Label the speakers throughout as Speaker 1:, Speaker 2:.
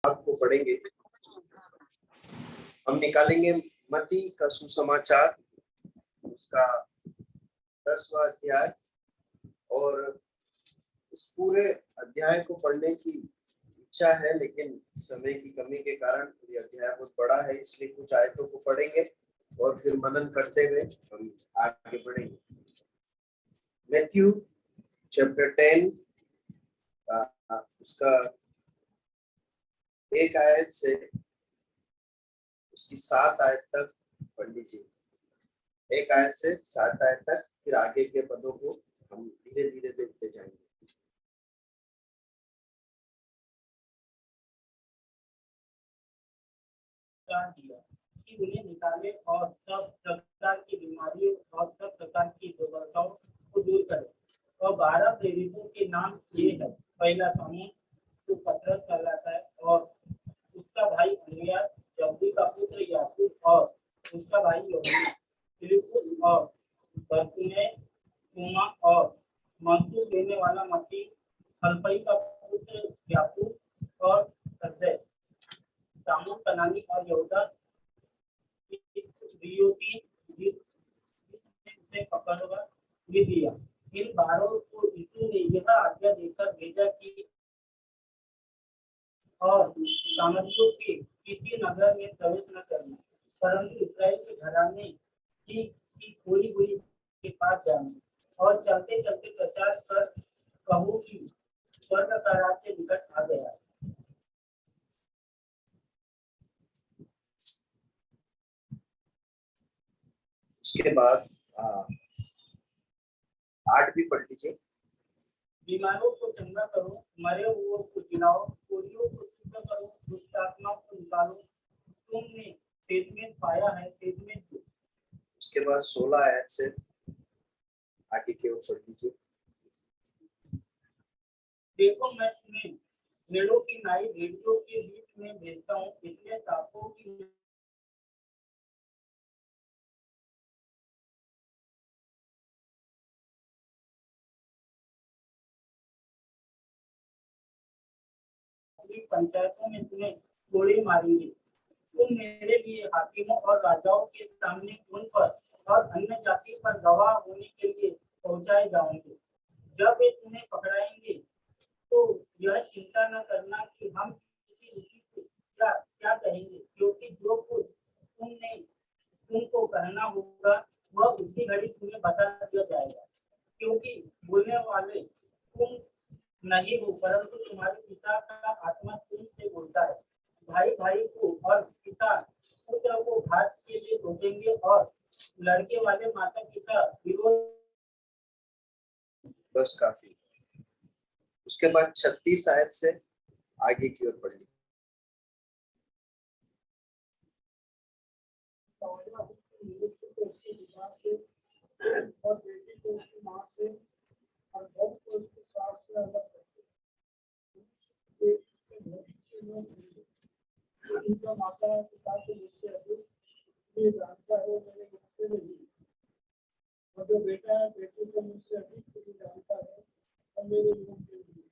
Speaker 1: को पढ़ेंगे। हम निकालेंगे मत्ती का सुसमाचार, उसका 10वां अध्याय, और इस पूरे अध्याय को पढ़ने की इच्छा है, लेकिन समय की कमी के कारण ये अध्याय बहुत बड़ा है, इसलिए कुछ आयतों को पढ़ेंगे और फिर मनन करते हुए हम आगे बढ़ेंगे। मैथ्यू चैप्टर 10 उसका 1 आयत से उसकी 7 आयत तक पढ़ लीजिए। 1 आयत से 7 आयत तक, फिर आगे के पदों को हम धीरे धीरे देखते जाएंगे।
Speaker 2: दिया कि उन्हें निकाले और सब प्रकार की बीमारियों और सब प्रकार की दुर्बलताओं को दूर करे। और 12 प्रेरितों के नाम ये है। पहला समूह जो पतरस कहलाता है, और उसका भाई अंद्रियास, जब्दी का पुत्र याकूब, और उसका भाई यूहन्ना, फिलिप्पुस और बरतुल्मै, थोमा और मसूल देने वाला मत्ती, हलफई का पुत्र याकूब और तद्दै, सामून कनानी और यहूदा इस्करियोती जिसने उसे पकड़कर ले लिया। इन 12 को यीशु ने यह आज्ञा देकर भेजा कि और सामरियों के किसी नगर में प्रवेश न करना, परंतु इस्राएल के घराने की खोई हुई के पास जाना, और चलते चलते प्रचार कर कहो कि स्वर्ग का राज्य निकट आ गया।
Speaker 1: उसके बाद 8 भी पढ़ लीजिए।
Speaker 2: बीमारों को चंगा करो, मरे हुओं को जिलाओ, कोढ़ियों को शुद्ध करो, दुष्ट आत्माओं को निकालो। तुमने सेतमेत पाया है, सेतमेत दो।
Speaker 1: उसके बाद 16 आयत से आगे की ओर पढ़ लीजिए।
Speaker 2: देखो, मैं तुम्हें भेड़ों की नाई भेड़ियों के बीच में भेजता हूँ, इसलिए सांपों की पंचायतों में तुम्हें गोली मारेंगे। तुम मेरे लिए हाकिमों और राजाओं के सामने उन पर और अन्य जाति पर गवाह होने के लिए पहुंचाए जाओगे। जब वे तुम्हें पकड़ाएंगे तो यह चिंता न करना कि हम किसी रीति से क्या कहेंगे, क्योंकि जो कुछ तुमको कहना होगा वह उसी घड़ी तुम्हें बता दिया जाएगा, क्योंकि बोलने वाले तुम नहीं हो, परंतु तुम्हारे पिता का आत्मा तुमसे बोलता है। भाई भाई को और पिता पुत्र को घात के लिए रोकेंगे, और लड़के वाले माता पिता विरोध।
Speaker 1: बस काफी। उसके बाद 36 आयत से आगे की ओर पढ़िए।
Speaker 2: और बेटी को उसकी मां से और बहू को उसकी सास से अलग करके उनका माता पिता को मुझसे अधिक ये जानता है, मेरे मुझसे नहीं। और जो बेटा है बेटी को मुझसे अधिक नहीं जानता है और मेरे मुंह के लिए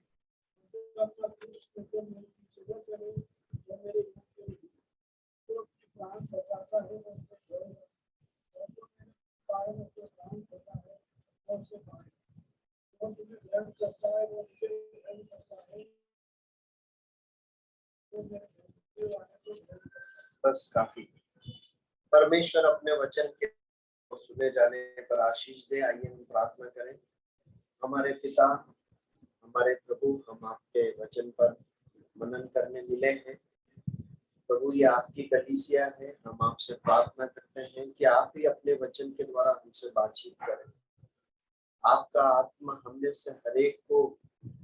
Speaker 2: अपना मेरे पीछे न करे और मेरे मुंह के लिए जो प्राण बचाता है वो उसको छोड़ेगा, और जो मेरे कारण उसको प्राण होता है वो उससे पाएगा। और तुम्हें ग्रहण करता है वो मुझे ग्रहण करता है, वो मेरे वाले को ग्रहण करता है।
Speaker 1: बस काफी। परमेश्वर अपने वचन के सुने जाने पर आशीष दे। आइए हम प्रार्थना करें। हमारे पिता, हमारे प्रभु, हम आपके वचन पर मनन करने मिले हैं। प्रभु, ये आपकी कलीसिया है। हम आपसे प्रार्थना करते हैं कि आप ही अपने वचन के द्वारा हमसे बातचीत करें। आपका आत्मा हमने से हरेक को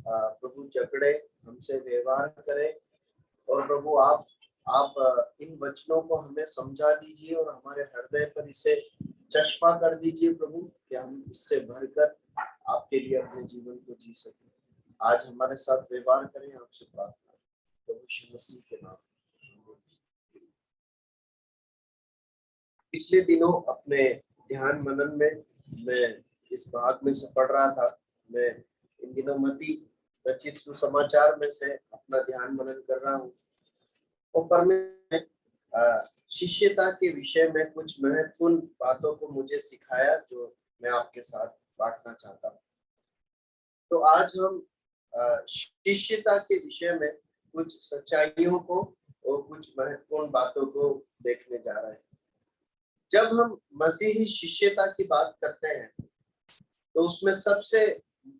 Speaker 1: प्रभु जकड़े, हमसे व्यवहार करे, और प्रभु आप इन वचनों को हमें समझा दीजिए और हमारे हृदय पर इसे चश्मा कर दीजिए प्रभु, कि हम इससे भरकर आपके लिए अपने जीवन को जी सकें। आज हमारे साथ व्यवहार करें, आपसे प्रार्थना प्रभु यीशु मसीह के नाम। पिछले दिनों अपने ध्यान मनन में मैं इस भाग में से पढ़ रहा था। मैं इन दिनों मत्ती रचित सुसमाचार में से अपना ध्यान मनन कर रहा हूँ। और परमेश्वर ने शिष्यता के विषय में कुछ महत्वपूर्ण बातों को मुझे सिखाया जो मैं आपके साथ बांटना चाहता हूँ। तो आज हम शिष्यता के विषय में कुछ सच्चाइयों को और कुछ महत्वपूर्ण बातों को देखने जा रहे हैं। जब हम मसीही शिष्यता की बात करते हैं तो उसमें सबसे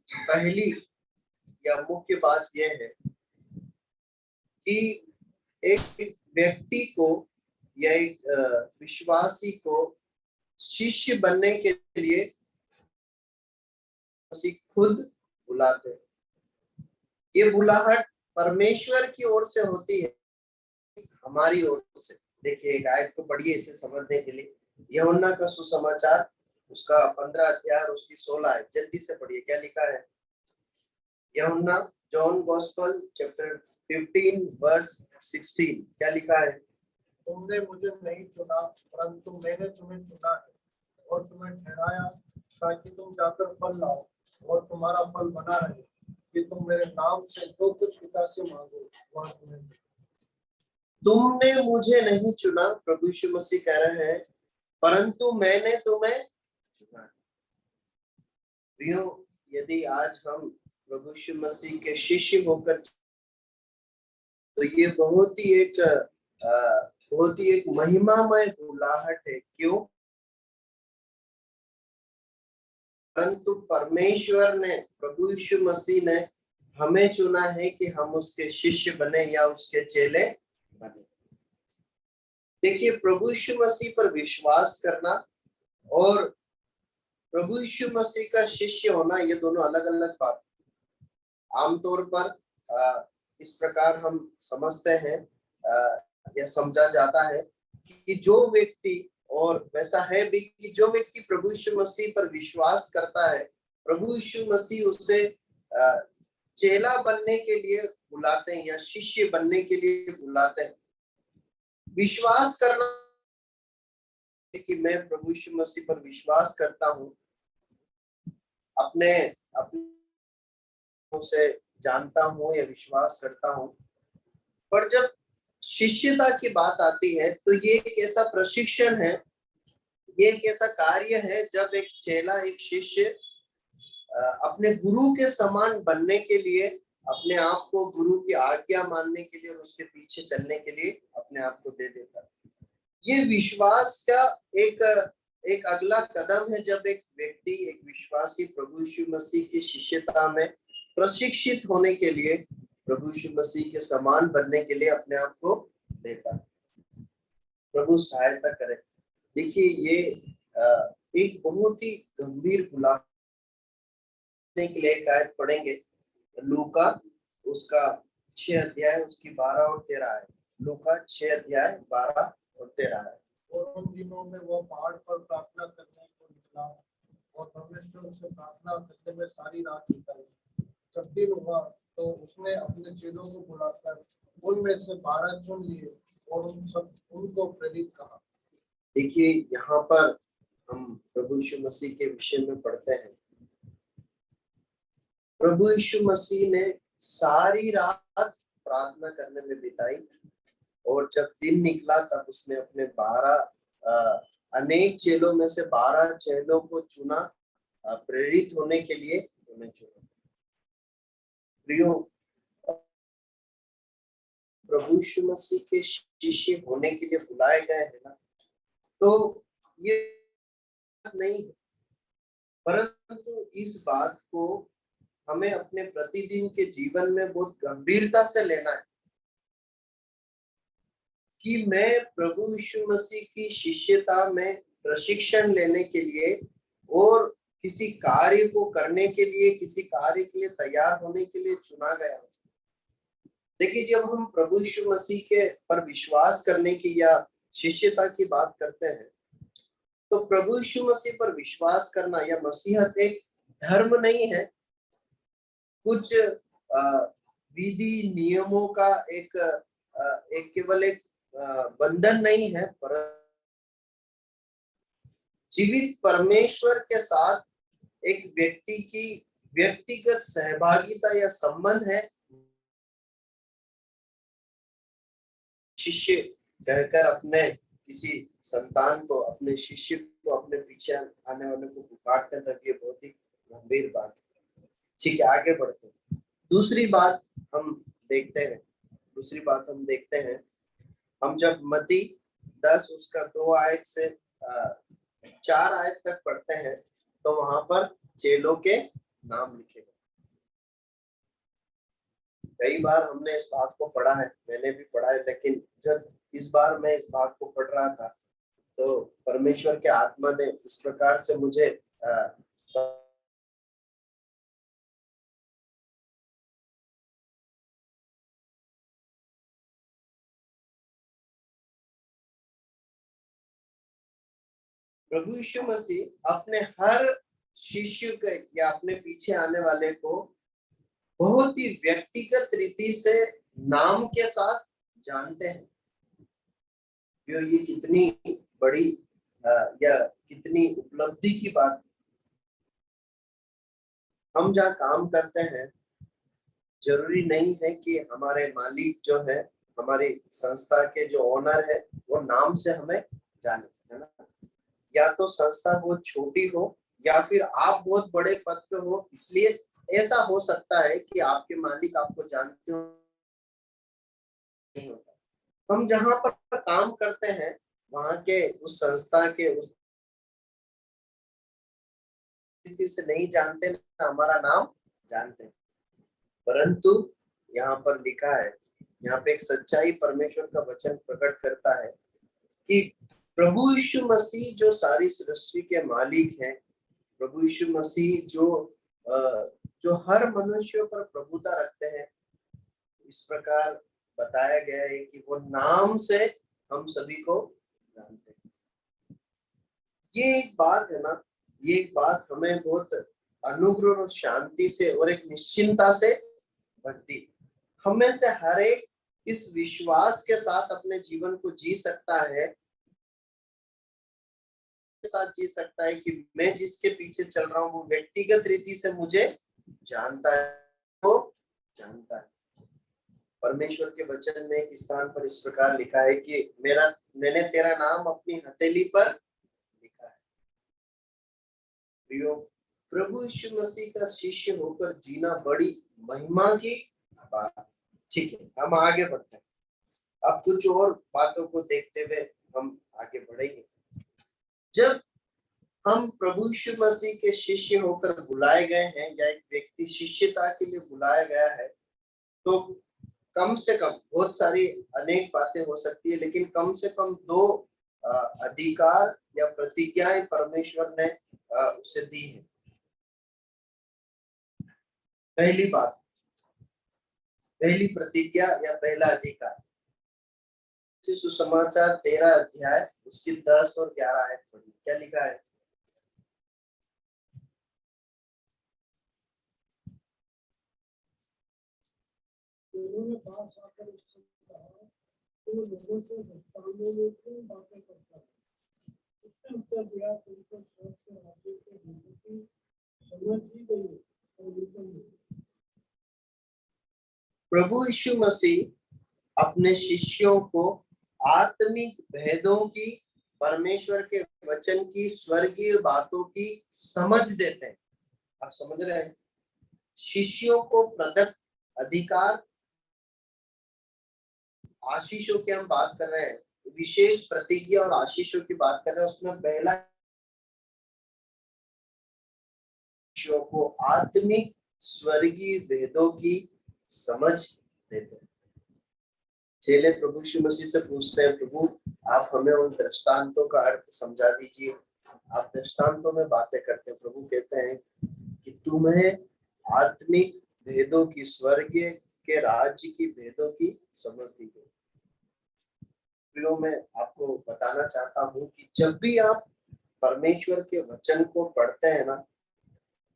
Speaker 1: पहली या मुख्य बात यह है कि एक व्यक्ति को या एक विश्वासी को शिष्य बनने के लिए मसीह खुद बुलाते हैं। ये बुलाहट परमेश्वर की ओर से होती है, हमारी ओर से। देखिए एक आयत को पढ़िए इसे समझने के लिए। यूहन्ना का सुसमाचार उसका 15 अध्याय उसकी 16 है, जल्दी से पढ़िए क्या लिखा है। यूहन्ना जॉन गॉस्पेल चैप्टर 15 वर्स 16 क्या लिखा है।
Speaker 3: तुमने मुझे नहीं चुना परंतु मैंने तुम्हें चुना है और तुम्हें ठहराया ताकि तुम जाकर फल लाओ और तुम्हारा फल बना रहे, कि तुम मेरे नाम से जो कुछ पिता से मांगो वह तुम्हें दे।
Speaker 1: तुमने मुझे नहीं चुना, प्रभु यीशु मसीह कह रहे हैं, परंतु मैंने तुम्हें चुना। प्रियो, यदि आज हम प्रभु यीशु मसीह के शिष्य होकर तो ये बहुत ही एक महिमामय बुलाहट है। क्यों? परंतु परमेश्वर ने, प्रभु यीशु मसीह ने हमें चुना है कि हम उसके शिष्य बने या उसके चेले बने। देखिए, प्रभु यीशु मसीह पर विश्वास करना और प्रभु यीशु मसीह का शिष्य होना ये दोनों अलग अलग बात है। आमतौर पर इस प्रकार हम समझते हैं या समझा जाता है कि जो व्यक्ति, और वैसा है भी कि जो व्यक्ति प्रभु यीशु मसीह पर विश्वास करता है, प्रभु यीशु मसीह उसे चेला बनने के लिए बुलाते हैं या शिष्य बनने के लिए बुलाते हैं। विश्वास करना कि मैं प्रभु यीशु मसीह पर विश्वास करता हूँ, अपने से जानता हूँ या विश्वास करता हूँ, पर जब शिष्यता की बात आती है तो ये एक ऐसा प्रशिक्षण है, ये एक ऐसा कार्य है जब एक चेला, एक शिष्य अपने गुरु के समान बनने के लिए, अपने आप को गुरु की आज्ञा मानने के लिए और उसके पीछे चलने के लिए अपने आप को दे देता है। ये विश्वास का एक अगला कदम है जब एक व्यक्ति, एक विश्वासी प्रभु यीशु मसीह की शिष्यता में प्रशिक्षित होने के लिए, प्रभु यीशु मसीह के समान बनने के लिए अपने आप को देता है। प्रभु सहायता करे। देखिए ये एक बहुत ही गंभीर बुलाने के लिए एक आयत पढ़ेंगे, लूका उसका 6 अध्याय उसकी 12 और 13 है। लूका 6 अध्याय 12 और 13 है।
Speaker 3: और उन दिनों में वह पहाड़ पर प्रार्थना करने को निकला और परमेश्वर से प्रार्थना करते हुए सारी रात बिताई। जब दिन हुआ तो उसने अपने चेलों को बुलाकर उनमें से 12 चुन लिए और उनको प्रेरित कहा।
Speaker 1: देखिए यहाँ पर हम प्रभु यीशु मसीह के विषय में पढ़ते हैं। प्रभु यीशु मसीह ने सारी रात प्रार्थना करने में बिताई और जब दिन निकला तब उसने अपने 12 अनेक चेलों में से 12 चेलों को चुना, प्रेरित होने के लिए उन्हें चुना। प्रियो, प्रभु यीशु मसीह के शिष्य होने के लिए बुलाए गए हैं ना, तो ये नहीं है, परंतु इस बात को हमें अपने प्रतिदिन के जीवन में बहुत गंभीरता से लेना है कि मैं प्रभु यीशु मसीह की शिष्यता में प्रशिक्षण लेने के लिए और किसी कार्य को करने के लिए, किसी कार्य के लिए तैयार होने के लिए चुना गया हूं। देखिए जब हम प्रभु यीशु मसीह के पर विश्वास करने की या शिष्यता की बात करते हैं तो प्रभु यीशु मसीह पर विश्वास करना या मसीहत एक धर्म नहीं है, कुछ विधि नियमों का एक केवल एक बंधन नहीं है, पर जीवित परमेश्वर के साथ एक व्यक्ति की व्यक्तिगत सहभागिता या संबंध है। शिष्य कहकर अपने किसी संतान को, अपने शिष्य को, अपने पीछे आने वाले को पुकारते तक ये बहुत ही गंभीर बात है। ठीक है, आगे बढ़ते हैं। दूसरी बात हम देखते हैं, हम जब मत्ती 10 उसका 2 आयत से 4 आयत तक पढ़ते हैं तो वहां पर चेलों के नाम लिखे गए। कई बार हमने इस भाग को पढ़ा है, मैंने भी पढ़ा है, लेकिन जब इस बार मैं इस भाग को पढ़ रहा था तो परमेश्वर के आत्मा ने इस प्रकार से मुझे प्रभु यीशु मसीह अपने हर शिष्य के या अपने पीछे आने वाले को बहुत ही व्यक्तिगत रीति से नाम के साथ जानते हैं। ये कितनी बड़ी या कितनी उपलब्धि की बात। हम जहाँ काम करते हैं, जरूरी नहीं है कि हमारे मालिक जो है, हमारी संस्था के जो ओनर है, वो नाम से हमें जाने, है ना। या तो संस्था बहुत छोटी हो या फिर आप बहुत बड़े पद पे हो, इसलिए ऐसा हो सकता है कि आपके मालिक आपको जानते हो नहीं होता। हम जहाँ पर काम करते हैं वहां के उस संस्था के उस रीति से नहीं जानते ना हमारा नाम जानते हैं, परंतु यहाँ पर लिखा है, यहाँ पे एक सच्चाई परमेश्वर का वचन प्रकट करता है कि प्रभु यीशु मसीह जो सारी सृष्टि के मालिक हैं, प्रभु यीशु मसीह जो हर मनुष्य पर प्रभुता रखते हैं, इस प्रकार बताया गया है कि वो नाम से हम सभी को जानते हैं। ये एक बात है ना, ये एक बात हमें बहुत अनुग्रह और शांति से और एक निश्चिंता से भरती। हमें से हर एक इस विश्वास के साथ अपने जीवन को जी सकता है, जी सकता है कि मैं जिसके पीछे चल रहा हूँ वो व्यक्तिगत रीति से मुझे जानता है, वो जानता है। परमेश्वर के वचन में एक स्थान पर इस प्रकार लिखा है कि मैंने तेरा नाम अपनी हथेली पर लिखा है। प्रियो, प्रभु यीशु मसीह का शिष्य होकर जीना बड़ी महिमा की बात। ठीक है, हम आगे बढ़ते हैं। अब कुछ और बातों को देखते हुए हम आगे बढ़ेंगे। जब हम प्रभु यीशु मसीह के शिष्य होकर बुलाए गए हैं या एक व्यक्ति शिष्यता के लिए बुलाया गया है, तो कम से कम, बहुत सारी अनेक बातें हो सकती है, लेकिन कम से कम 2 अधिकार या प्रतिज्ञाएं परमेश्वर ने उसे दी है। पहली प्रतिज्ञा या पहला अधिकार, सुसमाचार 13 अध्याय उसकी 10 और 11 आयत पढ़ी। क्या लिखा है?
Speaker 3: उन्होंने पास आकर उससे कहा, तू लोगों से दस्तानों में क्यों बातें करता है? उसने उत्तर दिया, तुमको स्वर्ग के राज्य के भेदों की समझ ही गई और निकल गई।
Speaker 1: प्रभु यीशु मसीह अपने शिष्यों को आत्मिक भेदों की, परमेश्वर के वचन की, स्वर्गीय बातों की समझ देते हैं। आप समझ रहे हैं? शिष्यों को प्रदत्त अधिकार, आशीषों की हम बात कर रहे हैं, विशेष प्रतिज्ञा और आशीषों की बात कर रहे हैं। उसमें पहला शिष्यों को आत्मिक स्वर्गीय भेदों की समझ देते हैं। चेले प्रभु यीशु मसीह से पूछते हैं, प्रभु आप हमें उन दृष्टांतों का अर्थ समझा दीजिए। आप दृष्टांतों में बातें करते हैं। प्रभु कहते हैं कि तुम्हें आत्मिक भेदों की, स्वर्गीय के राज्य की भेदों की समझ दी गई। प्रियो, मैं आपको बताना चाहता हूँ कि जब भी आप परमेश्वर के वचन को पढ़ते हैं ना,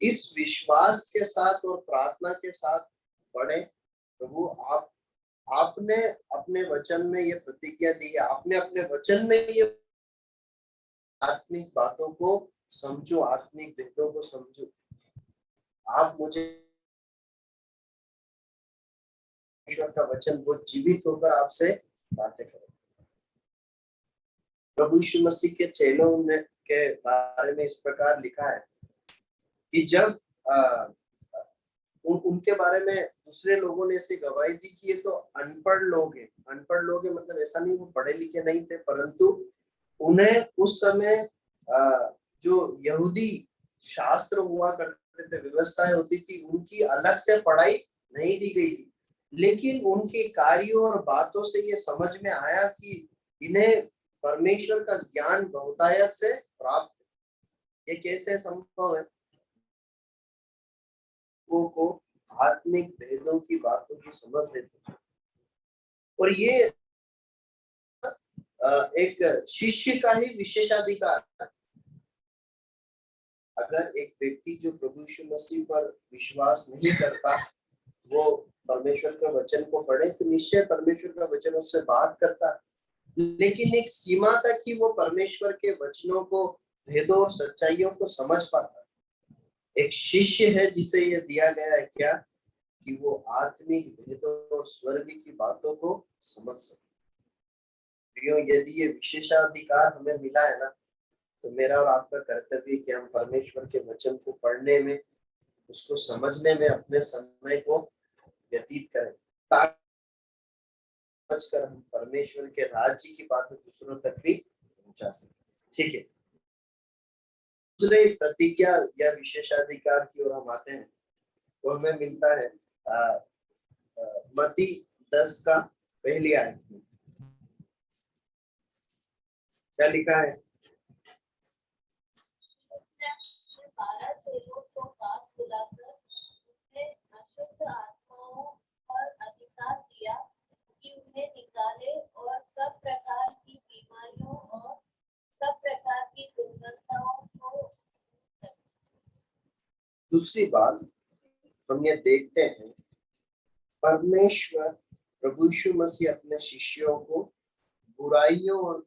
Speaker 1: इस विश्वास के साथ और प्रार्थना के साथ पढ़े, प्रभु आपने अपने वचन में ये प्रतिज्ञा दी है, आपने अपने वचन में ये आत्मिक बातों को समझो, आत्मिक भेदों को समझो। आप मुझे ईश्वर का वचन वो जीवित होकर आपसे बातें करें। प्रभु यीशु मसीह के चेलों ने के बारे में इस प्रकार लिखा है कि जब उनके बारे में दूसरे लोगों ने ऐसे गवाही दी कि ये तो अनपढ़ लोग हैं। अनपढ़ लोग हैं मतलब ऐसा नहीं वो पढ़े लिखे नहीं थे, परंतु उन्हें उस समय जो यहूदी शास्त्र हुआ करते थे, व्यवस्थाएं होती थी, उनकी अलग से पढ़ाई नहीं दी गई थी, लेकिन उनके कार्यों और बातों से ये समझ में आया कि इन्हें परमेश्वर का ज्ञान बहुतायत से प्राप्त। ये कैसे संभव है? को आत्मिक भेदों की बातों की समझ देते, और ये एक शिष्य का ही विशेषाधिकार है। अगर एक व्यक्ति जो प्रभु यीशु मसीह पर विश्वास नहीं करता, वो परमेश्वर के वचन को पढ़े तो निश्चय परमेश्वर का वचन उससे बात करता है, लेकिन एक सीमा तक ही वो परमेश्वर के वचनों को, भेदों और सच्चाइयों को समझ पाता है। एक शिष्य है जिसे ये दिया गया है क्या कि वो आत्मिक भेदों और स्वर्ग की बातों को समझ सके। यदि ये विशेषाधिकार हमें मिला है ना, तो मेरा और आपका कर्तव्य कि हम परमेश्वर के वचन को पढ़ने में, उसको समझने में अपने समय को व्यतीत करें, ताकि समझकर हम परमेश्वर के राज्य की बातें दूसरों तक भी पहुंचा सके। ठीक है, दूसरे प्रतिज्ञा या विशेषाधिकार की ओर हम आते हैं, वो हमें मिलता है मत्ती 10 का पहली आयत में। क्या लिखा है?
Speaker 4: निकाले और सब प्रकार की बीमारियों और सब प्रकार की दुर्गंधों को।
Speaker 1: दूसरी बात हम ये देखते हैं, परमेश्वर प्रभु यीशु मसीह अपने शिष्यों को बुराइयों और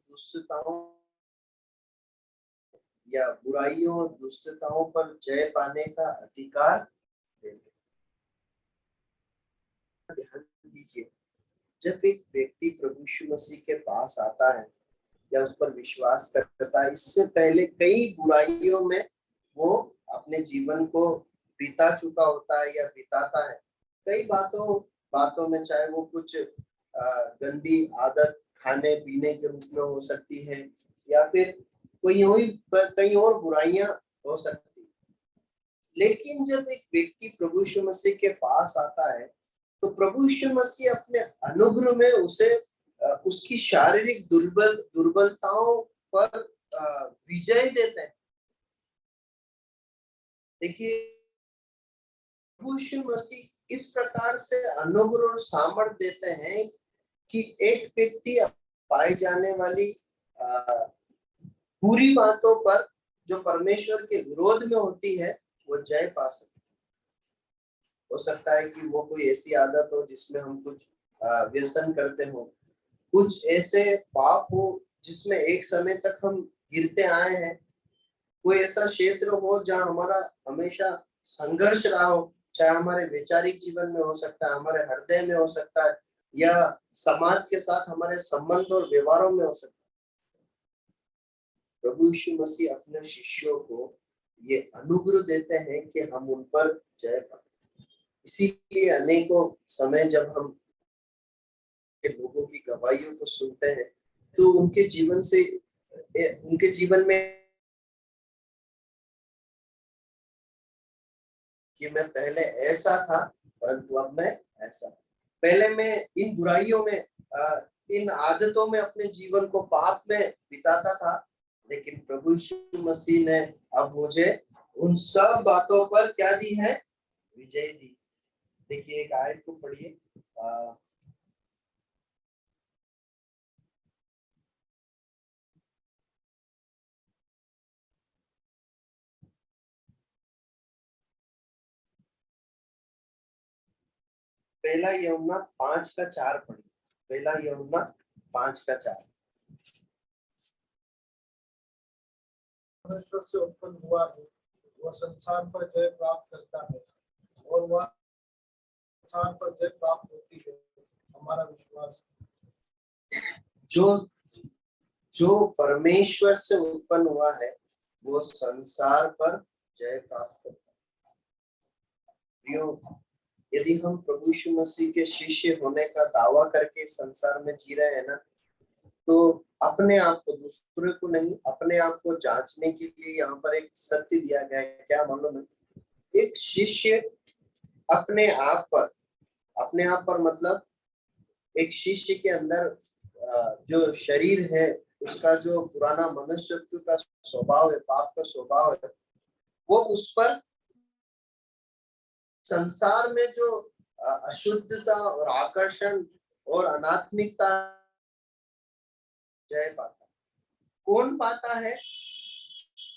Speaker 1: दुष्टताओं पर जय पाने का अधिकार देते। ध्यान दीजिए, जब एक व्यक्ति प्रभु यीशु मसीह के पास आता है या उस पर विश्वास करता है, इससे पहले कई बुराइयों में वो अपने जीवन को बिता चुका होता है या बिताता है। कई बातों में, चाहे वो कुछ गंदी आदत खाने पीने के रूप में हो सकती है, या फिर कई और बुराइयां हो सकती है। लेकिन जब एक व्यक्ति प्रभु यीशु मसीह के पास आता है, तो प्रभु यीशु मसीह अपने अनुग्रह में उसे उसकी शारीरिक दुर्बलताओं पर विजय देते हैं। देखिए, प्रभु यीशु मसीह इस प्रकार से अनुग्रह और सामर्थ देते हैं कि एक व्यक्ति पाई जाने वाली बुरी बातों पर जो परमेश्वर के विरोध में होती है, वो जय पा सके। हो सकता है कि वो कोई ऐसी आदत हो जिसमें हम कुछ व्यसन करते हो, कुछ ऐसे पाप हो जिसमें एक समय तक हम गिरते आए हैं, कोई ऐसा क्षेत्र हो जहाँ हमारा हमेशा संघर्ष रहा हो, चाहे हमारे वैचारिक जीवन में हो सकता है, हमारे हृदय में हो सकता है, या समाज के साथ हमारे संबंध और व्यवहारों में हो सकता है। प्रभु यीशु मसीह अपने शिष्यों को ये अनुग्रह देते हैं कि हम उन पर जय पाएं। इसीलिए अनेकों समय जब हम लोगों की गवाहियों को सुनते हैं, तो उनके जीवन में कि मैं पहले ऐसा था, परंतु अब मैं ऐसा। पहले मैं इन बुराइयों में, इन आदतों में अपने जीवन को पाप में बिताता था, लेकिन प्रभु यीशु मसीह ने अब मुझे उन सब बातों पर क्या दी है? विजय दी। देखिए, एक आयत को पढ़िए, पहला यूहन्ना 5:4 पढ़िए। पहला यूहन्ना 5:4।
Speaker 3: परमेश्वर से उत्पन्न हुआ है, वह संसार पर जय प्राप्त करता है, और वह संसार पर जय प्राप्त होती है हमारा विश्वास।
Speaker 1: जो परमेश्वर से उत्पन्न हुआ है वो संसार पर जय प्राप्त करता है। प्रियो, यदि हम प्रभु यीशु मसीह के शिष्य होने का दावा करके संसार में जी रहे हैं ना, तो अपने आप को, दूसरे को नहीं, अपने आप को जांचने के लिए यहाँ पर एक सत्य दिया गया है। क्या मालूम है? एक शिष्य अपने आप पर मतलब एक शिष्य के अंदर जो शरीर है, उसका जो पुराना मनुष्यत्व का स्वभाव है, पाप का स्वभाव है, वो उस पर संसार में जो अशुद्धता और आकर्षण और अनात्मिकता जय पाता है। कौन पाता है?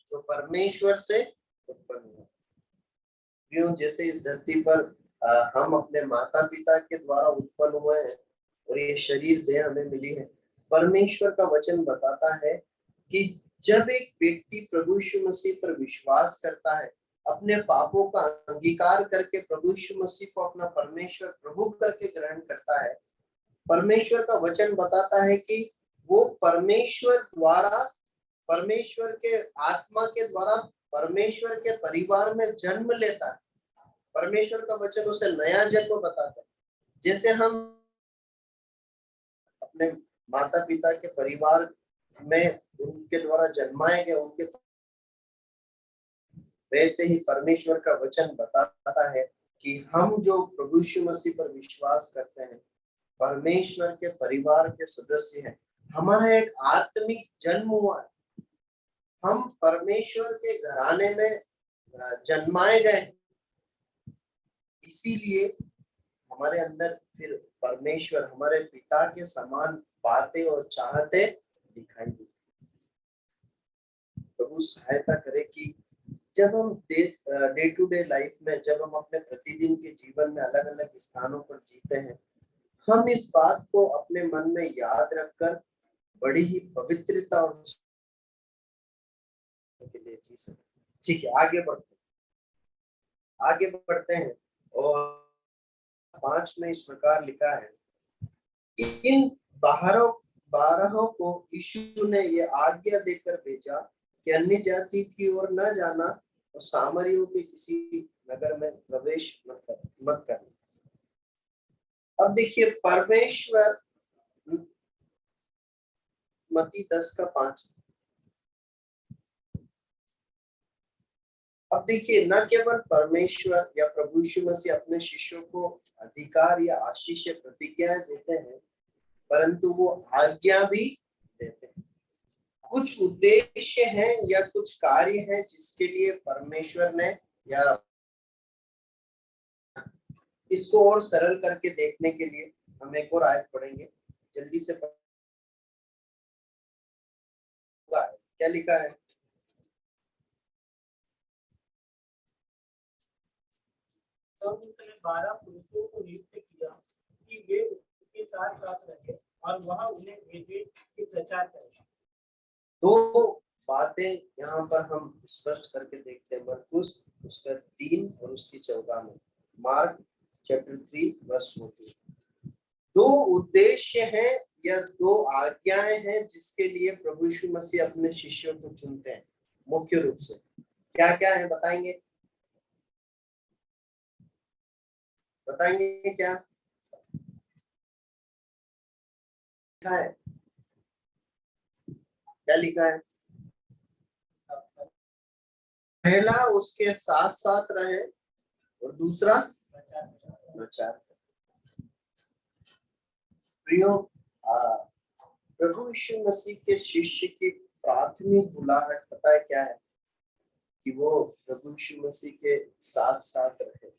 Speaker 1: जो परमेश्वर से उत्पन्न हुआ। क्यों? जैसे इस धरती पर हम अपने माता पिता के द्वारा उत्पन्न हुए हैं और ये शरीर देह हमें मिली है। परमेश्वर का वचन बताता है कि जब एक व्यक्ति प्रभु यीशु मसीह पर विश्वास करता है, अपने पापों का अंगीकार करके प्रभु यीशु मसीह को अपना परमेश्वर प्रभु करके ग्रहण करता है, परमेश्वर का वचन बताता है कि वो परमेश्वर द्वारा, परमेश्वर के आत्मा के द्वारा परमेश्वर के परिवार में जन्म लेता है। परमेश्वर का वचन उसे नया जन्म बताता है। जैसे हम अपने माता पिता के परिवार में उनके द्वारा जन्माए गए, उनके वैसे ही परमेश्वर का वचन बताता है कि हम जो प्रभु यीशु मसीह पर विश्वास करते हैं, परमेश्वर के परिवार के सदस्य हैं। हमारा एक आत्मिक जन्म हुआ है। हम परमेश्वर के घराने में जन्माए गए, इसीलिए हमारे अंदर फिर परमेश्वर, हमारे पिता के समान बातें और चाहते दिखाई देती। प्रभु सहायता करे कि जब हम डे टू डे लाइफ में, जब हम अपने प्रतिदिन के जीवन में अलग अलग स्थानों पर जीते हैं, हम इस बात को अपने मन में याद रखकर बड़ी ही पवित्रता और के लिए जी सकते। ठीक है, आगे बढ़ते हैं। और 5 में इस प्रकार लिखा है, इन बारहों को यीशु ने ये आज्ञा देकर भेजा कि अन्य जाति की ओर न जाना और सामरियों के किसी नगर में प्रवेश मत करना। अब देखिए, परमेश्वर, मत्ती 10:5। अब देखिए, न केवल परमेश्वर या प्रभु यीशु मसीह अपने शिष्यों को अधिकार या आशीष या प्रतिज्ञाएं देते हैं, परंतु वो आज्ञा भी देते हैं। कुछ उद्देश्य हैं या कुछ कार्य हैं जिसके लिए परमेश्वर ने, या इसको और सरल करके देखने के लिए हम एक और आयत पढ़ेंगे, जल्दी से। क्या लिखा है?
Speaker 2: तब उसने 12 पुरुषों को नियुक्त किया कि वे उसके साथ साथ रहे और वह उन्हें भेजे कि प्रचार करें।
Speaker 1: दो बातें यहाँ पर हम स्पष्ट करके देखते हैं। मरकुस उसका 3 और उसकी 14 में, मार्क चैप्टर 3 वर्स 14। दो उद्देश्य हैं या दो आज्ञाएं हैं जिसके लिए प्रभु यीशु मसीह अपने शिष्यों को चुनते हैं। मुख्य रूप से क्या क्या है बताएंगे? क्या लिखा है? क्या लिखा है? पहला उसके साथ साथ रहे और दूसरा प्रचार। प्रियो, प्रभु यीशु मसीह के शिष्य की प्राथमिक बुलाहट पता है क्या है? कि वो प्रभु यीशु मसीह के साथ साथ रहे।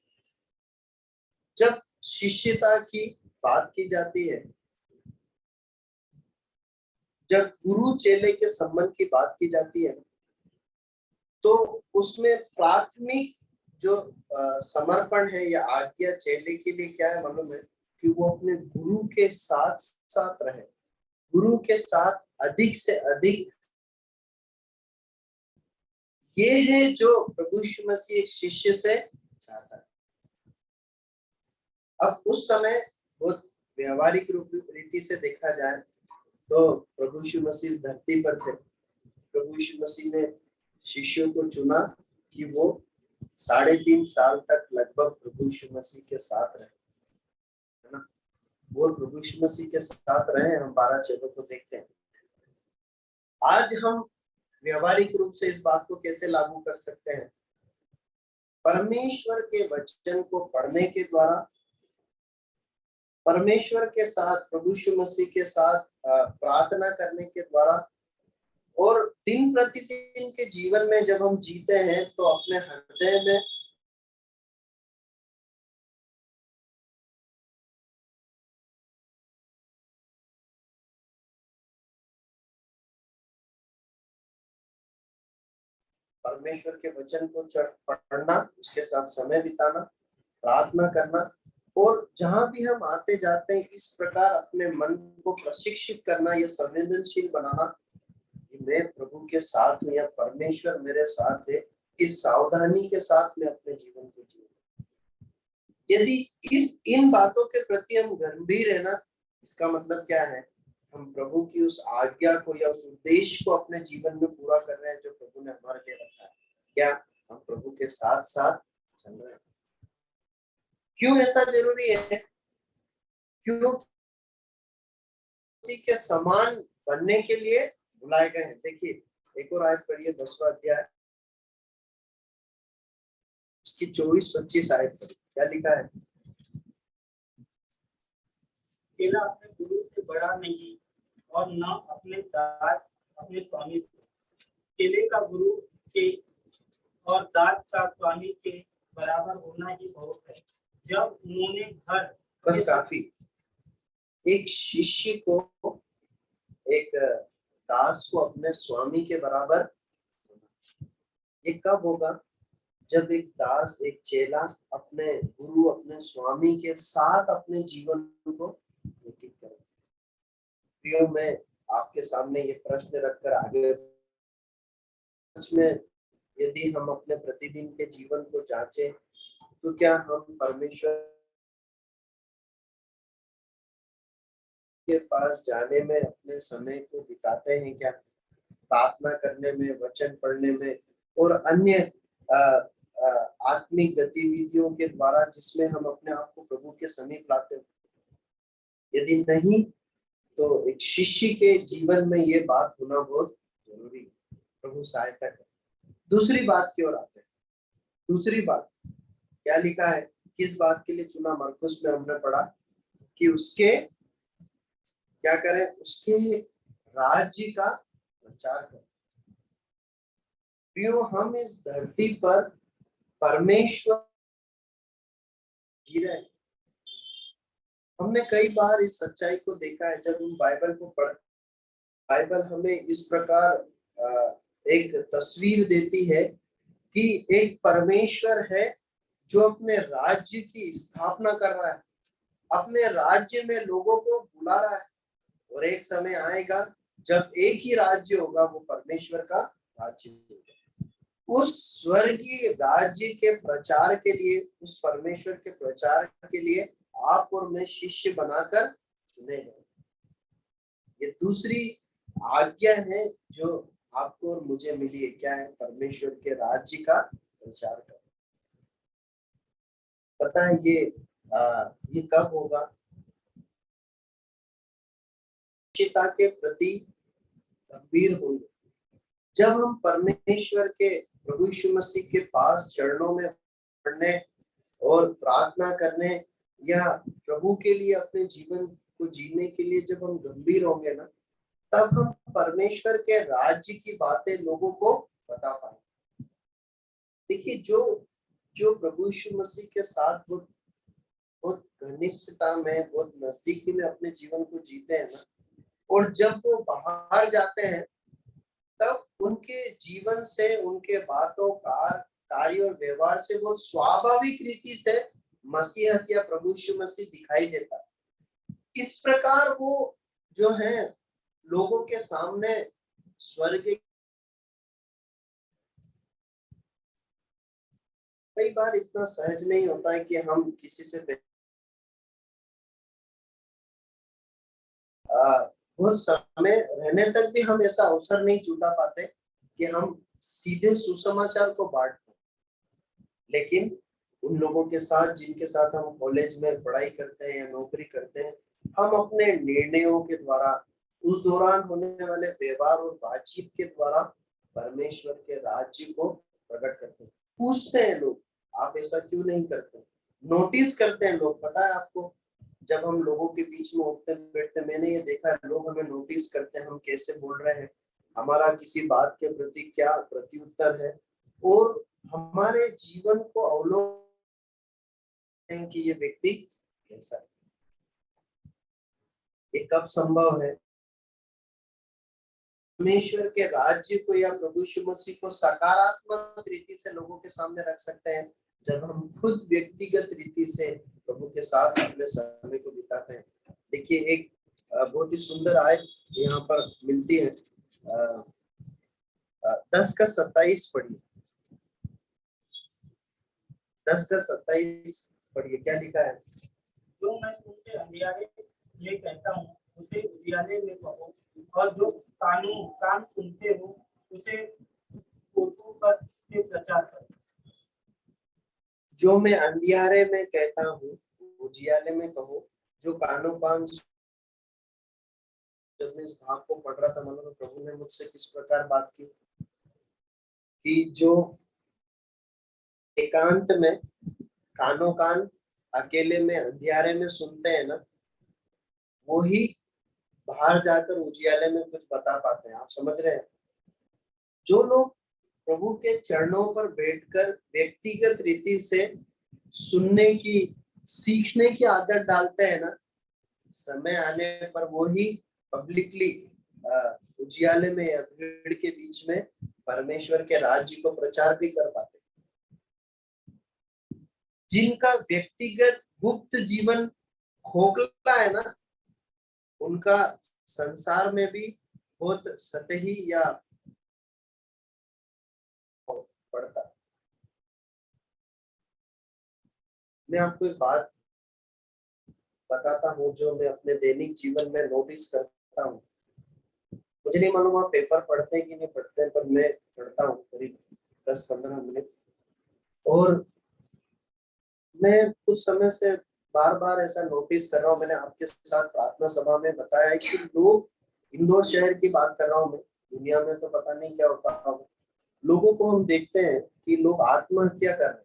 Speaker 1: जब शिष्यता की बात की जाती है, जब गुरु चेले के संबंध की बात की जाती है, तो उसमें प्राथमिक जो समर्पण है या आज्ञा चेले के लिए क्या है मालूम है? कि वो अपने गुरु के साथ साथ रहे, गुरु के साथ अधिक से अधिक। ये है जो प्रभु यीशु मसीह एक शिष्य से चाहता है। अब उस समय बहुत व्यवहारिक रीति से देखा जाए तो प्रभु यीशु मसीह इस धरती पर थे। प्रभु यीशु मसीह ने शिष्यों को चुना कि वो 3.5 साल तक लगभग प्रभु यीशु मसीह के साथ रहे, है ना। वो प्रभु यीशु मसीह के साथ रहे। हम 12 चेलों को देखते हैं। आज हम व्यवहारिक रूप से इस बात को कैसे लागू कर सकते हैं? परमेश्वर के वचन को पढ़ने के द्वारा, परमेश्वर के साथ, प्रभु यीशु मसीह के साथ प्रार्थना करने के द्वारा, और दिन प्रतिदिन के जीवन में जब हम जीते हैं तो अपने हृदय में परमेश्वर के वचन को पढ़ना, उसके साथ समय बिताना, प्रार्थना करना, और जहां भी हम आते जाते हैं इस प्रकार अपने मन को प्रशिक्षित करना, यह संवेदनशील बनाना कि मैं प्रभु के साथ हूं या परमेश्वर मेरे साथ है। इस सावधानी के साथ मैं अपने जीवन को जीऊं। यदि इन बातों के प्रति हम गंभीर है ना, इसका मतलब क्या है? हम प्रभु की उस आज्ञा को या उस उद्देश्य को अपने जीवन में पूरा कर रहे हैं जो प्रभु ने हमारे लिए रखा है। क्या हम प्रभु के साथ साथ चल रहे हैं? क्यों ऐसा जरूरी है? क्यों उसी के समान बनने के लिए बुलाए गए हैं। देखिए एक और आयत पढ़िए, 10वां अध्याय, उसकी 24-25 आयत पढ़िए। क्या लिखा है?
Speaker 2: चेला अपने गुरु से बड़ा नहीं और न अपने दास अपने स्वामी से। चेले का गुरु के और दास का स्वामी के बराबर होना ही बहुत है। जब उन्होंने घर
Speaker 1: बस काफी। एक शिष्य को, एक दास को अपने स्वामी के बराबर, ये कब होगा? जब एक दास, एक चेला अपने गुरु, अपने स्वामी के साथ अपने जीवन को व्यतीत करे। प्रियो, मैं आपके सामने ये प्रश्न रखकर आगे, में यदि हम अपने प्रतिदिन के जीवन को जांचें तो क्या हम परमेश्वर के पास जाने में अपने समय को बिताते हैं? क्या प्रार्थना करने में, वचन पढ़ने में और अन्य आत्मिक गतिविधियों के द्वारा जिसमें हम अपने आप को प्रभु के समीप लाते हैं? यदि नहीं तो एक शिष्य के जीवन में ये बात होना बहुत जरूरी है। प्रभु सहायता करे। दूसरी बात की ओर आते हैं। दूसरी बात क्या लिखा है? किस बात के लिए चुना? मरकुस में हमने पढ़ा कि उसके क्या करें? उसके राज्य का प्रचार करें। प्रियो, हम इस धरती पर परमेश्वर जी रहे हैं। हमने कई बार इस सच्चाई को देखा है। जब हम बाइबल को पढ़, बाइबल हमें इस प्रकार एक तस्वीर देती है कि एक परमेश्वर है जो अपने राज्य की स्थापना कर रहा है, अपने राज्य में लोगों को बुला रहा है, और एक समय आएगा जब एक ही राज्य होगा, वो परमेश्वर का राज्य होगा। उस स्वर्गीय राज्य के प्रचार के लिए, उस परमेश्वर के प्रचार के लिए आप और मैं शिष्य बनाकर चुने गए। ये दूसरी आज्ञा है जो आपको और मुझे मिली है। क्या है? परमेश्वर के राज्य का प्रचार कर। पता है ये कब होगा? शिक्षिता के प्रति गंभीर होंगे जब हम परमेश्वर के, प्रभु यीशु मसीह के पास चरणों में पढ़ने और प्रार्थना करने या प्रभु के लिए अपने जीवन को जीने के लिए जब हम गंभीर होंगे ना, तब हम परमेश्वर के राज्य की बातें लोगों को बता पाएंगे। देखिए, जो प्रभु यीशु मसीह के साथ बहुत घनिष्ठता में, बहुत नजदीकी में अपने जीवन को जीते हैं ना, और जब वो बाहर जाते हैं तब उनके जीवन से, उनके बातों का, कार्य और व्यवहार से वो स्वाभाविक रीति से मसीहत या प्रभु यीशु मसीह दिखाई देता है। इस प्रकार वो जो है लोगों के सामने स्वर्ग, कई बार इतना सहज नहीं होता है कि हम किसी से बहुत समय रहने तक भी हम ऐसा अवसर नहीं जुटा पाते कि हम सीधे सुसमाचार को बांट पाए। लेकिन उन लोगों के साथ जिनके साथ हम कॉलेज में पढ़ाई करते हैं या नौकरी करते हैं, हम अपने निर्णयों के द्वारा, उस दौरान होने वाले व्यवहार और बातचीत के द्वारा परमेश्वर के राज्य को प्रकट करते हैं। पूछते हैं लोग, आप ऐसा क्यों नहीं करते? नोटिस करते हैं लोग, पता है आपको, जब हम लोगों के बीच में उठते बैठते, मैंने ये देखा है, लोग हमें नोटिस करते हैं, हम कैसे बोल रहे हैं, हमारा किसी बात के प्रति क्या प्रत्युत्तर है, और हमारे जीवन को अवलोकन कि ये व्यक्ति कैसा है। ये कब संभव है? परमेश्वर के राज्य को या प्रभु यीशु मसीह को सकारात्मक रीति से लोगों के सामने रख सकते हैं जब हम खुद व्यक्तिगत रीति से प्रभु के साथ अपने समय को बिताते हैं। देखिए, एक बहुत ही सुंदर आयत यहाँ पर मिलती है। 10:27 पढ़िए। 10:27 पढ़िए, क्या लिखा है?
Speaker 2: जो मैं तुमसे अंधियारे में कहता हूँ उसे उजियाले में कहो, और जो कान सुनते हो उसे कोठों पर से प्रचार करो।
Speaker 1: जो मैं अंधियारे में कहता हूँ उजियाले में कहो, जो कान जब मैं इस भाग को पढ़ रहा था, मतलब प्रभु ने मुझसे किस प्रकार बात की कि जो एकांत में कान अकेले में अंधियारे में सुनते हैं ना, वो ही बाहर जाकर उजियाले में कुछ बता पाते हैं। आप समझ रहे हैं? जो लोग प्रभु के चरणों पर बैठकर व्यक्तिगत रीति से सुनने की, सीखने की आदत डालते हैं ना, समय आने पर वो ही पब्लिकली उजियाले में या भीड़ के बीच में परमेश्वर के राज्य को प्रचार भी कर पाते। जिनका व्यक्तिगत गुप्त जीवन खोखला है ना, उनका संसार में भी बहुत सतही या पड़ता। मैं आपको एक बात बताता हूँ जो मैं अपने दैनिक जीवन में नोटिस करता हूँ। मुझे नहीं मालूम आप पेपर पढ़ते हैं कि नहीं पढ़ते हैं, पर मैं पढ़ता हूँ करीब 10-15 मिनट, और मैं कुछ समय से बार बार ऐसा नोटिस कर रहा हूँ। मैंने आपके साथ प्रार्थना सभा में बताया है कि लोग, इंदौर शहर की बात कर रहा हूँ मैं, दुनिया में तो पता नहीं क्या होता है, लोगों को हम देखते हैं कि लोग आत्महत्या कर रहे हैं।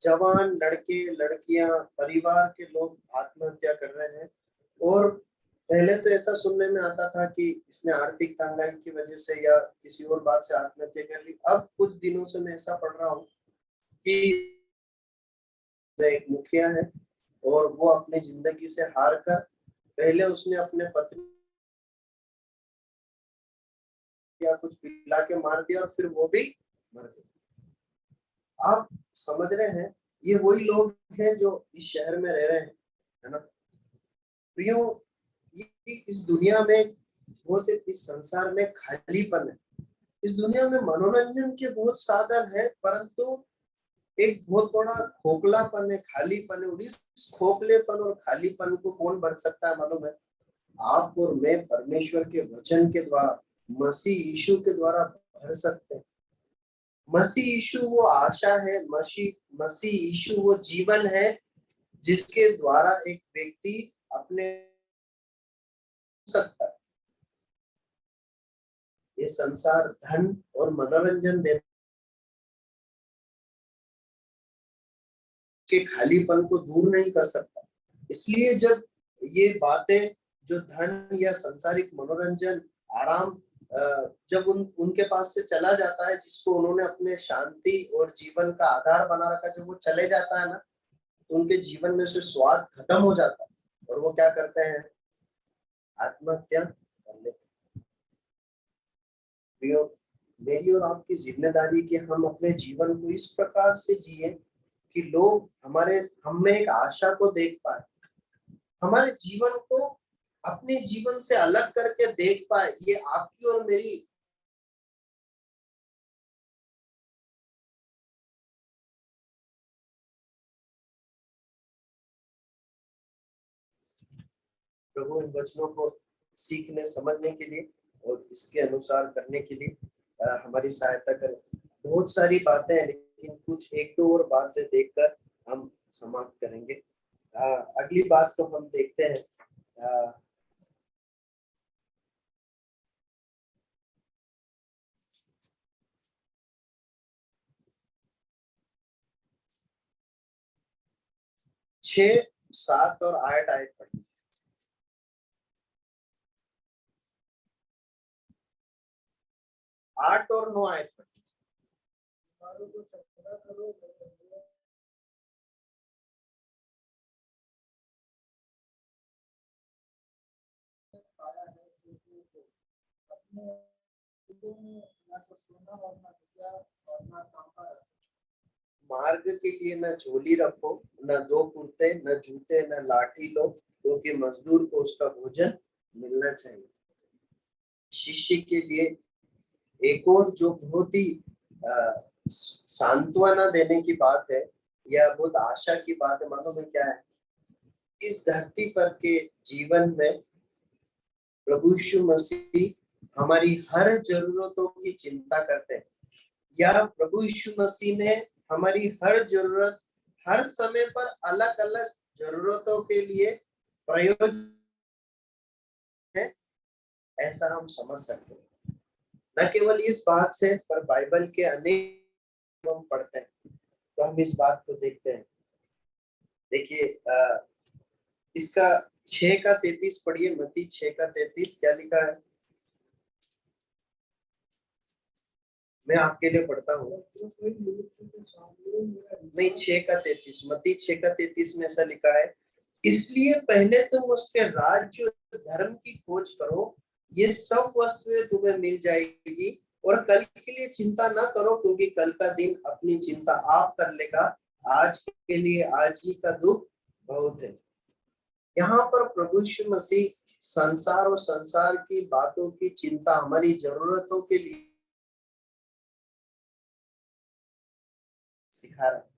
Speaker 1: जवान लड़के लड़कियां, परिवार के लोग आत्महत्या कर रहे हैं। और पहले तो ऐसा सुनने में आता था कि इसने आर्थिक तंगाई की वजह से या किसी और बात से आत्महत्या कर ली। अब कुछ दिनों से मैं ऐसा पढ़ रहा हूँ कि एक मुखिया है और वो अपनी जिंदगी से हार कर, पहले उसने अपने पत्नी या कुछ पिला के मार दिया और फिर वो भी मर गई। आप समझ रहे हैं, ये वही लोग हैं जो इस शहर में रह रहे हैं, है ना प्रियो? ये इस दुनिया में बहुत, इस संसार में खालीपन है। इस दुनिया में मनोरंजन के बहुत साधन है, परंतु एक बहुत बड़ा खोखलापन है, खालीपन है। और इस खोखलेपन और खालीपन को कौन भर सकता है मालूम है? आप और मैं परमेश्वर के वचन के द्वारा, मसीह यीशु के द्वारा भर सकते हैं। मसीह यीशु वो आशा है, मसीह यीशु वो जीवन है जिसके द्वारा एक व्यक्ति अपने सकता है। ये संसार धन और मनोरंजन दे के खालीपन को दूर नहीं कर सकता। इसलिए जब ये बातें, जो धन या सांसारिक मनोरंजन, आराम, जब उनके पास से चला जाता है, जिसको उन्होंने अपने शांति और जीवन का आधार बना रखा, जब वो चले जाता है ना, तो उनके जीवन में से स्वाद खत्म हो जाता है और वो क्या करते हैं? आत्महत्या कर लेते हैं। मेरी और आपकी जिम्मेदारी कि हम अपने जीवन को इस प्रकार से जिए कि लोग हम में एक आशा को देख पाए, हमारे जीवन को अपने जीवन से अलग करके देख पाए। ये आपकी और मेरी प्रभु इन वचनों को सीखने समझने के लिए और इसके अनुसार करने के लिए हमारी सहायता करें। बहुत सारी बातें हैं, लेकिन कुछ एक दो और बातें देखकर हम समाप्त करेंगे। अगली बात तो हम देखते हैं, 6, 7 और 8 आयत पढ़ी। 8 और 9 आयत पढ़ी। मार्ग के लिए न झोली रखो, न 2 कुर्ते, न जूते, न लाठी लो, क्योंकि मजदूर को उसका भोजन मिलना चाहिए। शिष्य के लिए एक और जो बहुत ही सांत्वना देने की बात है या बहुत आशा की बात है, मालूम है क्या है? इस धरती पर के जीवन में प्रभु यीशु मसीह हमारी हर जरूरतों की चिंता करते हैं, या प्रभु यीशु मसीह ने हमारी हर जरूरत हर समय पर अलग अलग जरूरतों के लिए प्रयोजन है, ऐसा हम समझ सकते हैं। न केवल इस बात से, पर बाइबल के अनेक हम पढ़ते हैं तो हम इस बात को देखते हैं। देखिए इसका 6 का 33 पढ़िए, मत्ती 6 का 33 क्या लिखा है? मैं आपके लिए पढ़ता हूँ। नहीं, 6 का 33, मत्ती 6 का 33 में ऐसा लिखा है, इसलिए पहले तुम उसके राज्य धर्म की खोज करो, ये सब वस्तुएं तुम्हें मिल जाएगी, और कल के लिए चिंता ना करो, क्योंकि कल का दिन अपनी चिंता आप कर लेगा। आज के लिए आज ही का दुख बहुत है। यहाँ पर प्रभु यीशु मसीह संसार और संसार की बातों की चिंता हमारी जरूरतों के लिए सिखा रहा है।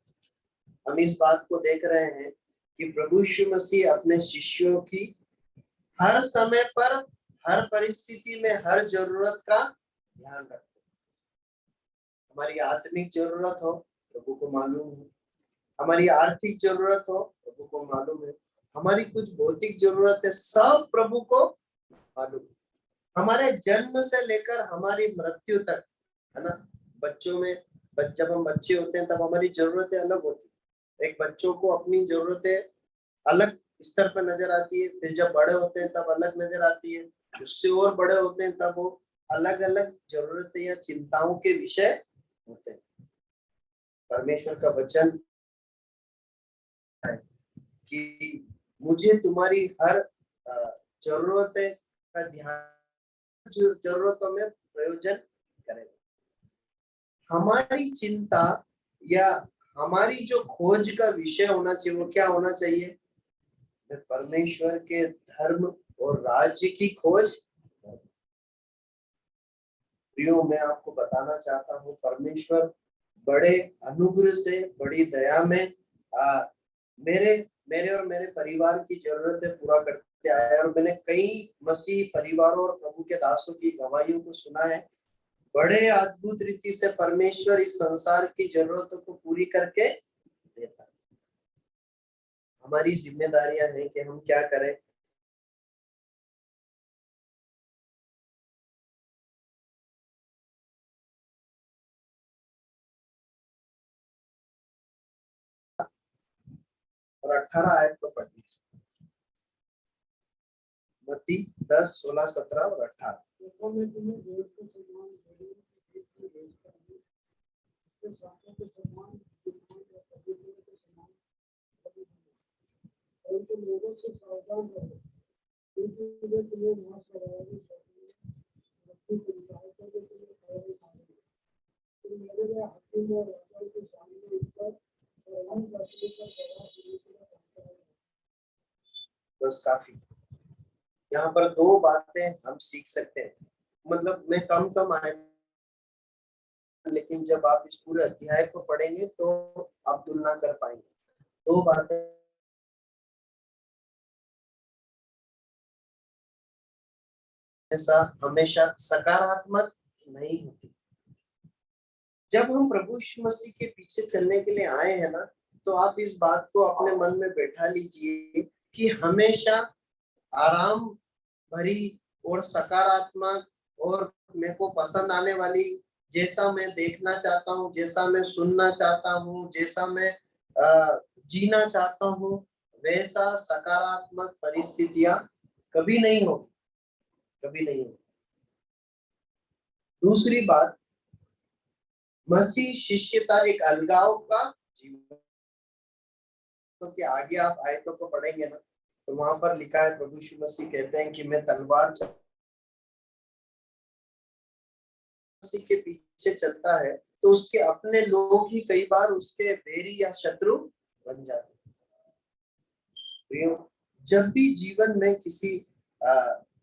Speaker 1: हम इस बात को देख रहे हैं कि प्रभु यीशु मसीह अपने शिष्यों की हर समय पर, हर परिस्थिति में, हर जरूरत का ध्यान रखते हैं। हमारी आत्मिक जरूरत हो, प्रभु को मालूम है। हमारी आर्थिक जरूरत हो, प्रभु को मालूम है। हमारी कुछ भौतिक जरूरत है, सब प्रभु को मालूम है। हमारे जन्म से लेकर हमारी मृत्यु तक, है ना? बच्चों में जब हम बच्चे होते हैं तब हमारी जरूरतें अलग होती है। एक बच्चों को अपनी जरूरतें अलग स्तर पर नजर आती है, फिर जब बड़े होते हैं तब अलग नजर आती है, उससे और बड़े होते हैं तब वो अलग अलग जरूरतें या चिंताओं के विषय होते हैं। परमेश्वर का वचन है कि मुझे तुम्हारी हर जरूरतें का ध्यान, जरूरतों में प्रयोजन करेगा। हमारी चिंता या हमारी जो खोज का विषय होना चाहिए, वो क्या होना चाहिए? परमेश्वर के धर्म और राज्य की खोज। प्रियो, मैं आपको बताना चाहता हूँ, परमेश्वर बड़े अनुग्रह से, बड़ी दया में मेरे मेरे और मेरे परिवार की जरूरतें पूरा करते आया है। और मैंने कई मसीह परिवारों और प्रभु के दासों की गवाहियों को सुना है। बड़े अद्भुत रीति से परमेश्वर इस संसार की जरूरतों को पूरी करके देता है। हमारी जिम्मेदारियां हैं कि हम क्या करें। और 18 आयत को पढ़िए, मत्ती 10, 16, 17 और 18। बस काफी। यहाँ पर 2 बातें हम सीख सकते हैं। मतलब मैं कम आए, लेकिन जब आप इस पूरे अध्याय को पढ़ेंगे तो आप तुलना कर पाएंगे। 2 बातें हमेशा हमेशा सकारात्मक नहीं होती। जब हम प्रभु यीशु मसीह के पीछे चलने के लिए आए हैं ना, तो आप इस बात को अपने मन में बैठा लीजिए कि हमेशा आराम भरी और सकारात्मक और मेरे को पसंद आने वाली, जैसा मैं देखना चाहता हूँ, जैसा मैं सुनना चाहता हूँ, जैसा मैं जीना चाहता हूँ, वैसा सकारात्मक परिस्थितियां कभी नहीं होगी, कभी नहीं होगी। दूसरी बात, मसीह शिष्यता एक अलगाव का जीवन। तो कि आगे आप आयतों को पढ़ेंगे ना, तो वहां पर लिखा है प्रभु यीशु मसीह कहते हैं कि मैं तलवार मसीह के पीछे चलता है तो उसके अपने लोग ही कई बार उसके बैरी या शत्रु बन जाते हैं। जब भी जीवन में किसी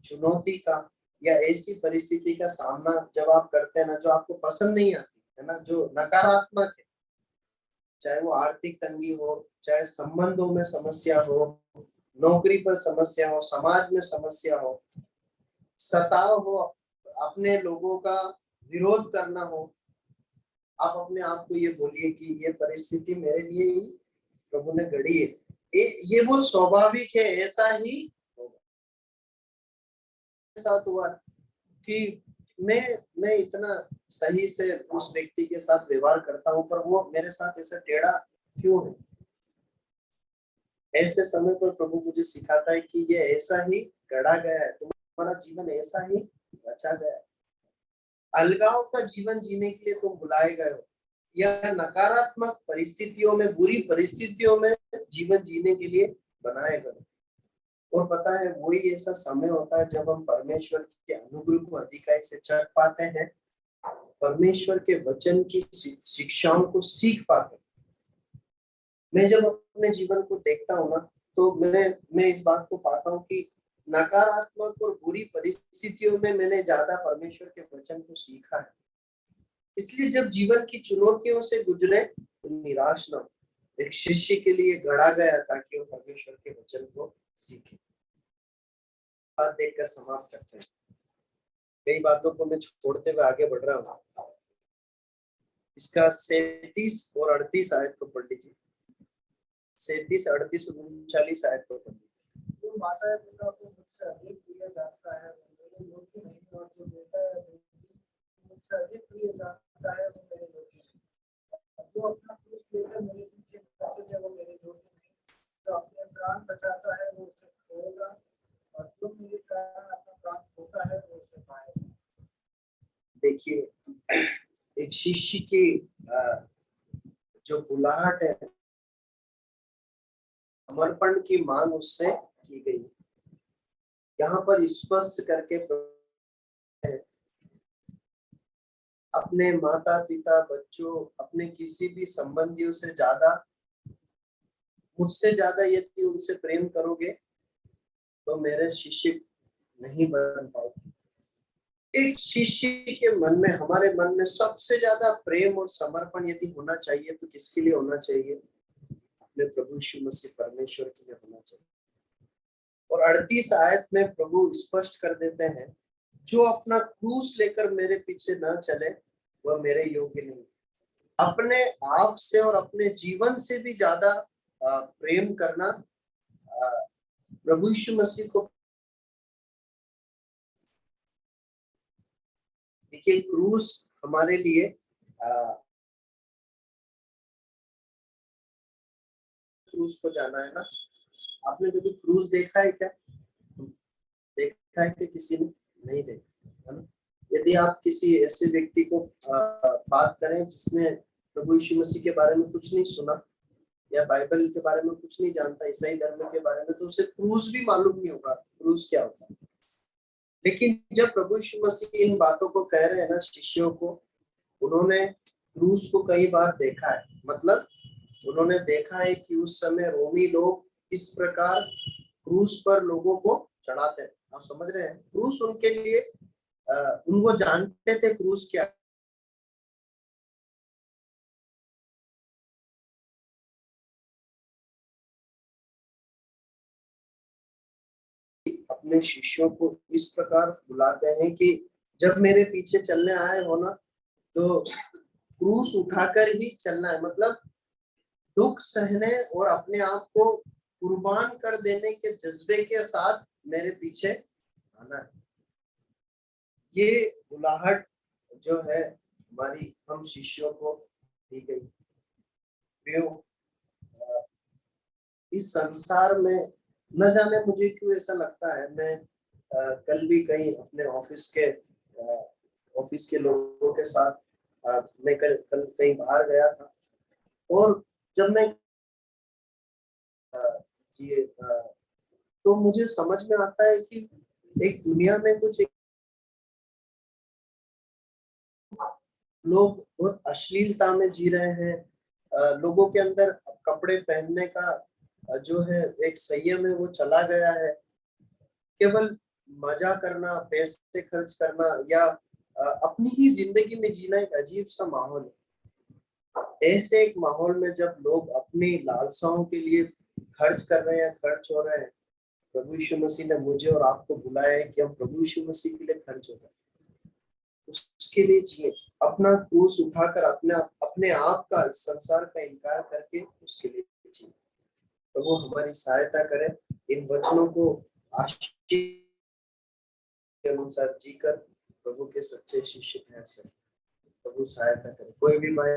Speaker 1: चुनौती का या ऐसी परिस्थिति का सामना जब आप करते हैं ना, जो आपको पसंद नहीं आती है ना, जो नकारात्मक है, चाहे वो आर्थिक तंगी हो, चाहे संबंधों में समस्या हो, नौकरी पर समस्या हो, समाज में समस्या हो, सताव हो, अपने लोगों का विरोध करना हो, आप अपने आप को ये बोलिए कि ये परिस्थिति मेरे लिए ही प्रभु ने गढ़ी है, ये वो स्वाभाविक है, ऐसा ही होगा। साथ हुआ कि मैं इतना सही से उस व्यक्ति के साथ व्यवहार करता हूँ, पर वो मेरे साथ ऐसा टेढ़ा क्यों है। ऐसे समय पर प्रभु मुझे सिखाता है कि ये ऐसा ही गढ़ा गया है, तुम्हारा जीवन ऐसा ही रचा गया है। अलगाव का जीवन जीने के लिए तुम बुलाए गए हो, या नकारात्मक परिस्थितियों में, बुरी परिस्थितियों में जीवन जीने के लिए बनाए गए। और पता है, वही ऐसा समय होता है जब हम परमेश्वर के अनुग्रह को अधिकाई से चख पाते हैं, परमेश्वर के वचन की शिक्षाओं को सीख पाते हैं। मैं जब अपने जीवन को देखता हूँ ना, तो मैं इस बात को पाता हूँ कि नकारात्मक और बुरी परिस्थितियों में मैंने ज्यादा परमेश्वर के वचन को सीखा है। इसलिए जब जीवन की चुनौतियों से गुजरे तो निराश न हो। एक शिष्य के लिए गढ़ा गया ताकि वो परमेश्वर के वचन को सीखे। बात देखकर समाप्त करते हैं। कई बातों को मैं छोड़ते हुए आगे बढ़ रहा हूँ। इसका 37 और 38 आयत को पढ़ लीजिए। 37, 38 और 39 आयत को पढ़ लीजिए।
Speaker 3: जो माता पिता को मुझसे अधिक प्रिय जानता है वो मेरे योग्य नहीं, और जो बेटा या बेटी मुझसे अधिक प्रिय जानता है वो मेरे योग्य नहीं। जो अपना क्रूस लेकर मेरे पीछे चले वो मेरे योग्य नहीं। जो अपने प्राण बचाता है वो उसे खोएगा, और जो मेरे कारण अपना प्राण खोता है वो उसे पाएगा।
Speaker 1: देखिए, एक शिष्य की जो बुलाहट है, समर्पण की मांग उससे की गई। यहाँ पर स्पष्ट करके अपने माता पिता, बच्चों, अपने किसी भी संबंधियों से ज्यादा, मुझसे ज्यादा यदि उनसे प्रेम करोगे तो मेरे शिष्य नहीं बन पाओगे। एक शिष्य के मन में, हमारे मन में सबसे ज्यादा प्रेम और समर्पण यदि होना चाहिए तो किसके लिए होना चाहिए? अपने प्रभु यीशु मसीह परमेश्वर के लिए होना चाहिए। और 38 आयत में प्रभु स्पष्ट कर देते हैं, जो अपना क्रूस लेकर मेरे पीछे न चले वह मेरे योग्य नहीं। अपने आप से और अपने जीवन से भी ज्यादा प्रेम करना प्रभु यीशु मसीह को। देखिए, क्रूस हमारे लिए क्रूस को जाना है ना। आपने कभी क्रूस देखा है क्या? देखा है कि किसी ने नहीं देखा है ना। यदि आप किसी ऐसे व्यक्ति को बात करें जिसने प्रभु यीशु मसीह के बारे में कुछ नहीं सुना या बाइबल के बारे में कुछ नहीं जानता, ईसाई धर्म के बारे में, तो उसे क्रूस भी मालूम नहीं होगा क्रूस क्या होता है। लेकिन जब प्रभु यीशु मसीह इन बातों को कह रहे हैं ना शिष्यों को, उन्होंने क्रूस को कई बार देखा है। मतलब उन्होंने देखा है कि उस समय रोमी लोग इस प्रकार क्रूस पर लोगों को चढ़ाते हैं। आप समझ रहे हैं? क्रूस उनके लिए उनको जानते थे क्रूस क्या। अपने शिष्यों को इस प्रकार बुलाते हैं कि जब मेरे पीछे चलने आए हो ना, तो क्रूस उठाकर ही चलना है। मतलब दुख सहने और अपने आप को कुर्बान कर देने के जज्बे के साथ मेरे पीछे आना है। ये बुलाहट जो है हमारी हम शिष्यों को दी गई। प्रियो, इस संसार में न जाने मुझे क्यों ऐसा लगता है, मैं कल भी कहीं अपने ऑफिस के लोगों के साथ मैं कल कहीं बाहर गया था, और जब मैं ये तो मुझे समझ में आता है कि एक दुनिया में कुछ लोग बहुत अश्लीलता में जी रहे हैं। लोगों के अंदर कपड़े पहनने का जो है एक संयम है वो चला गया है। केवल मजा करना, पैसे खर्च करना या अपनी ही जिंदगी में जीना एक अजीब सा माहौल है। ऐसे एक माहौल में जब लोग अपनी लालसाओं के लिए खर्च कर रहे हैं, खर्च हो रहे हैं, प्रभु यीशु मसीह ने मुझे और आपको बुलाया है कि हम प्रभु यीशु मसीह के लिए खर्च हो जाए, उसके लिए जिए, अपना क्रूस उठाकर अपने आप का, इस संसार का इनकार करके उसके लिए जिए। प्रभु हमारी सहायता करे इन वचनों को आशीष के अनुसार जीकर प्रभु के सच्चे शिष्य ठहर सके। प्रभु सहायता करे। कोई भी भाई